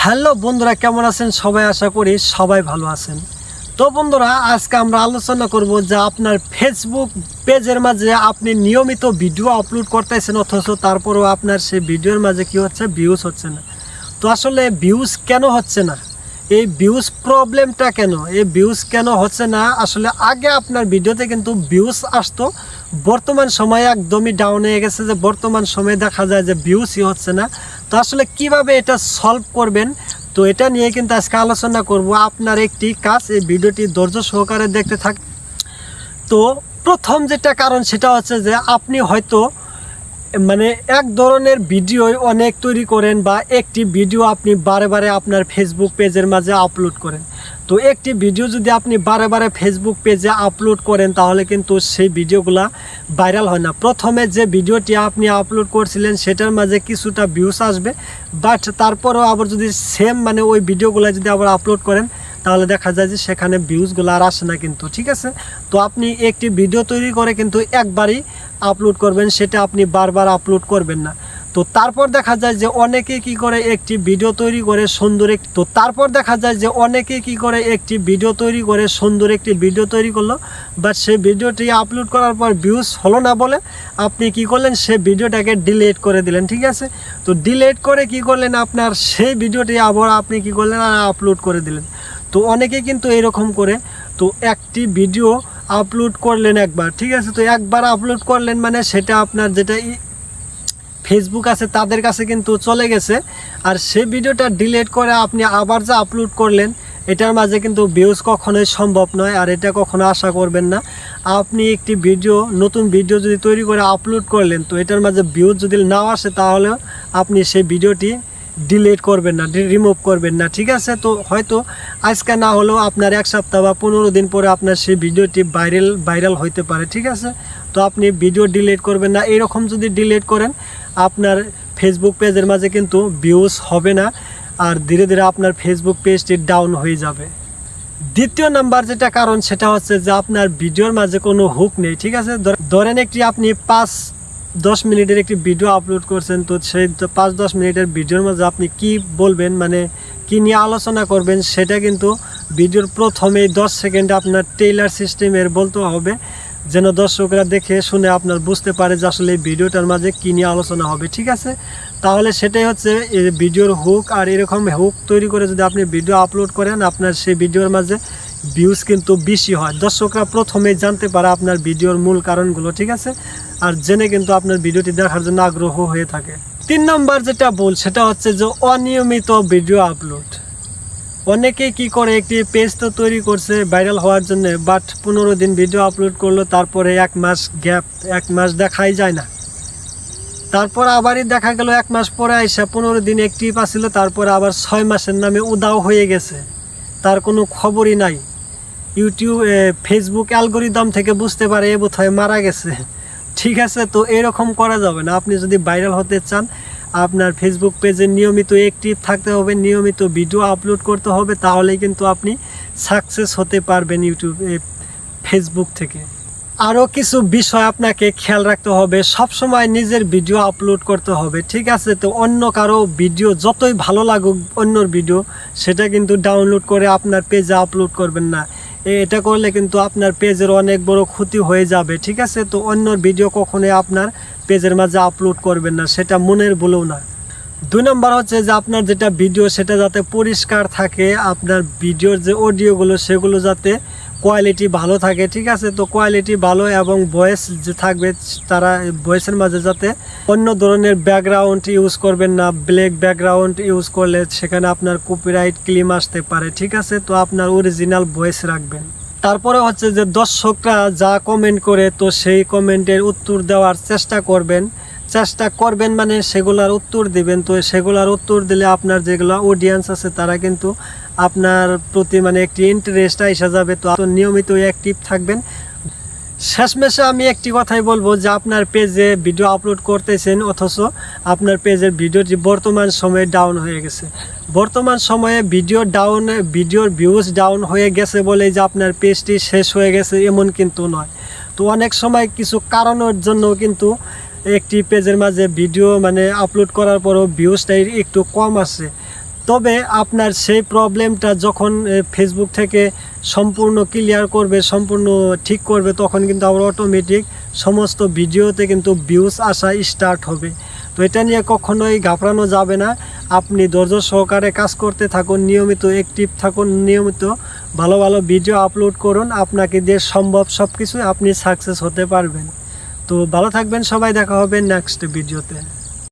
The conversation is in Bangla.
হ্যালো বন্ধুরা, কেমন আছেন সবাই? আশা করি সবাই ভালো আছেন। তো বন্ধুরা, আজকে আমরা আলোচনা করব যে আপনার ফেসবুক পেজের মাঝে আপনি নিয়মিত ভিডিও আপলোড করতেছেন, অথচ তারপরেও আপনার সেই ভিডিওর মাঝে কি হচ্ছে, ভিউজ হচ্ছে না। তো আসলে ভিউজ কেন হচ্ছে না, এই ভিউজ প্রবলেমটা কেন, এই ভিউজ কেন হচ্ছে না? আসলে আগে আপনার ভিডিওতে কিন্তু ভিউজ আসতো, বর্তমান সময়ে একদমই ডাউন হয়ে গেছে। যে বর্তমান সময়ে দেখা যায় যে ভিউজই হচ্ছে না। তো আসলে কিভাবে এটা সলভ করবেন, তো এটা নিয়ে কিন্তু আজকে আলোচনা করব। আপনার একটি কাজ, এই ভিডিওটি ধৈর্য সহকারে দেখতে থাক। তো প্রথম যেটা কারণ সেটা হচ্ছে যে আপনি হয়তো মানে এক ধরনের ভিডিও অনেক তৈরি করেন, বা একটি ভিডিও আপনি বারে বারে আপনার ফেসবুক পেজের মাঝে আপলোড করেন। তো একটি ভিডিও যদি আপনি বারে বারে ফেসবুক পেজে আপলোড করেন, তাহলে কিন্তু সেই ভিডিওগুলা ভাইরাল হয় না। প্রথমে যে ভিডিওটি আপনি আপলোড করছিলেন সেটার মাঝে কিছুটা ভিউজ আসবে, বাট তারপরেও আবার যদি সেম মানে ওই ভিডিওগুলো যদি আবার আপলোড করেন, তাহলে দেখা যায় যে সেখানে ভিউজগুলো আর আসে না কিন্তু। ঠিক আছে, তো আপনি একটি ভিডিও তৈরি করে কিন্তু একবারই আপলোড করবেন, সেটা আপনি বারবার আপলোড করবেন না। তো তারপর দেখা যায় যে অনেকে কি করে, একটি ভিডিও তৈরি করে সুন্দর একটি ভিডিও তৈরি করলো, বাট সেই ভিডিওটি আপলোড করার পর ভিউজ হলো না বলে আপনি কি করলেন, সেই ভিডিওটাকে ডিলিট করে দিলেন। ঠিক আছে, তো ডিলিট করে কি করলেন, আপনার সেই ভিডিওটি আবার আপনি কি করলেন, আর আপলোড করে দিলেন। তো অনেকে কিন্তু এরকম করে, তো একটি ভিডিও আপলোড করলেন একবার, ঠিক আছে, তো একবার আপলোড করলেন মানে সেটা আপনার যেটা ফেসবুক আছে তাদের কাছে কিন্তু চলে গেছে, আর সেই ভিডিওটা ডিলিট করে আপনি আবার যা আপলোড করলেন, এটার মাঝে কিন্তু ভিউজ কখনোই সম্ভব নয়, আর এটা কখনো আশা করবেন না। আপনি একটি নতুন ভিডিও যদি তৈরি করে আপলোড করলেন, তো এটার মাঝে ভিউজ যদি নাও আসে, তাহলে আপনি সেই ভিডিওটি ডিলিট করবেন না, রিমুভ করবেন না। ঠিক আছে, তো হয়তো আজকে না হলেও আপনার 1 সপ্তাহ বা 15 দিন পরে আপনার সেই ভিডিওটি ভাইরাল হইতে পারে। ঠিক আছে, তো আপনি ভিডিও ডিলিট করবেন না। এইরকম যদি ডিলিট করেন, আপনার ফেসবুক পেজের মাঝে কিন্তু ভিউজ হবে না, আর ধীরে ধীরে আপনার ফেসবুক পেজটি ডাউন হয়ে যাবে। দ্বিতীয় নাম্বার যেটা কারণ সেটা হচ্ছে যে আপনার ভিডিওর মাঝে কোনো হুক নেই। ঠিক আছে, ধরেন একটি আপনি 5-10 মিনিটের একটি ভিডিও আপলোড করছেন, তো সেই 5-10 মিনিটের ভিডিওর মাঝে আপনি কি বলবেন, মানে কি নিয়ে আলোচনা করবেন, সেটা কিন্তু ভিডিওর প্রথমেই 10 সেকেন্ডে আপনার টেইলার সিস্টেমের বলতে হবে, যেন দর্শকরা দেখে শুনে আপনার বুঝতে পারে যে আসলে এই ভিডিওটার মাঝে কী নিয়ে আলোচনা হবে। ঠিক আছে, তাহলে সেটাই হচ্ছে এই ভিডিওর হুক। আর এরকম হুক তৈরি করে যদি আপনি ভিডিও আপলোড করেন, আপনার সেই ভিডিওর মাঝে ভিউজ কিন্তু বেশি হয়। দর্শকরা প্রথমেই জানতে পারে আপনার ভিডিওর মূল কারণগুলো। ঠিক আছে, আর জেনে কিন্তু আপনার ভিডিওটি দেখার জন্য আগ্রহ হয়ে থাকে। 3 নম্বর যেটা ভুল সেটা হচ্ছে যে অনিয়মিত ভিডিও আপলোড। অনেকেই কি করে, একটি পেজ তো তৈরি করছে ভাইরাল হওয়ার জন্য, বাট 15 দিন ভিডিও আপলোড করলো, তারপরে 1 মাস গ্যাপ, 1 মাস দেখাই যায় না। তারপর আবারই দেখা গেল 1 মাস পরে আইসা 15 দিন অ্যাক্টিভ আসছিল, তারপরে আবার 6 মাসের নামে উদাও হয়ে গেছে, তার কোনো খবরই নাই। ফেসবুক অ্যালগরিদম থেকে বুঝতে পারে এ বোধহয় মারা গেছে। ঠিক আছে, তো এরকম করা যাবে না। আপনি যদি ভাইরাল হতে চান, আপনার ফেসবুক পেজে নিয়মিত অ্যাক্টিভ থাকতে হবে, নিয়মিত ভিডিও আপলোড করতে হবে, তাহলেই কিন্তু আপনি সাকসেস হতে পারবেন ফেসবুক থেকে। আরও কিছু বিষয় আপনাকে খেয়াল রাখতে হবে, সবসময় নিজের ভিডিও আপলোড করতে হবে। ঠিক আছে, তো অন্য কারো ভিডিও যতই ভালো লাগুক, অন্যর ভিডিও, সেটা কিন্তু ডাউনলোড করে আপনার পেজে আপলোড করবেন না। এটা করলে কিন্তু আপনার পেজের অনেক বড় ক্ষতি হয়ে যাবে। ঠিক আছে, তো অন্যর ভিডিও কখনোই আপনার পেজের মাঝে আপলোড করবেন না, সেটা মনের ভুলেও না। 2 নম্বর হচ্ছে যে আপনার যেটা ভিডিও সেটা যাতে পরিষ্কার থাকে, আপনার ভিডিওর যে অডিওগুলো সেগুলো যাতে কোয়ালিটি ভালো থাকে। ঠিক আছে, তো কোয়ালিটি ভালো এবং ভয়েস যে থাকবে, তারা ভয়েসের মাঝে যাতে অন্য ধরনের ব্যাকগ্রাউন্ড ইউজ করবেন না। ব্ল্যাক ব্যাকগ্রাউন্ড ইউজ করলে সেখানে আপনার কপিরাইট ক্লেম আসতে পারে। ঠিক আছে, তো আপনার অরিজিনাল ভয়েস রাখবেন। তারপরে হচ্ছে যে দর্শকরা যা কমেন্ট করে, তো সেই কমেন্টের উত্তর দেওয়ার চেষ্টা করবেন, মানে সেগুলার উত্তর দিবেন। তো সেগুলার উত্তর দিলে আপনার যেগুলো অডিয়েন্স আছে তারা কিন্তু আপনার প্রতি মানে একটি ইন্টারেস্ট এসে যাবে। তো নিয়মিত অ্যাক্টিভ থাকবেন। শেষমেশে আমি একটি কথাই বলবো যে আপনার পেজে ভিডিও আপলোড করতেছেন, অথচ আপনার পেজের ভিডিওটি বর্তমান সময়ে ডাউন হয়ে গেছে। বর্তমান সময়ে ভিডিওর ভিউজ ডাউন হয়ে গেছে বলে যে আপনার পেজটি শেষ হয়ে গেছে এমন কিন্তু নয়। তো অনেক সময় কিছু কারণের জন্য কিন্তু একটি পেজের মাঝে ভিডিও মানে আপলোড করার পরও ভিউজটাই একটু কম আসে। তবে আপনার সেই প্রবলেমটা যখন ফেসবুক থেকে সম্পূর্ণ ক্লিয়ার করবে, সম্পূর্ণ ঠিক করবে, তখন কিন্তু আবার অটোমেটিক সমস্ত ভিডিওতে কিন্তু ভিউজ আসা স্টার্ট হবে। তো এটা নিয়ে কখনোই ঘাবড়ানো যাবে না। আপনি ধৈর্য সহকারে কাজ করতে থাকুন, নিয়মিত অ্যাক্টিভ থাকুন, নিয়মিত ভালো ভালো ভিডিও আপলোড করুন। আপনাকে দিয়ে সম্ভব সব কিছুই আপনি সাকসেস হতে পারবেন। তো ভালো থাকবেন সবাই, দেখা হবে নেক্সট ভিডিওতে।